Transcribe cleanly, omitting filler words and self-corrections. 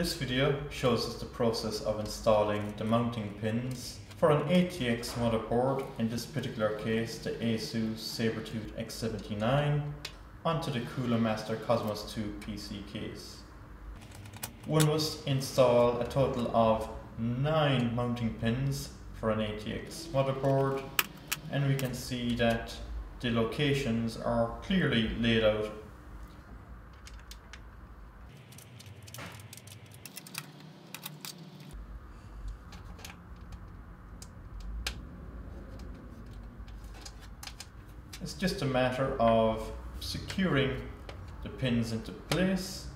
This video shows us the process of installing the mounting pins for an ATX motherboard, in this particular case the ASUS Sabertooth X79, onto the Cooler Master Cosmos 2 PC case. One must install a total of 9 mounting pins for an ATX motherboard, and we can see that the locations are clearly laid out. It's just a matter of securing the pins into place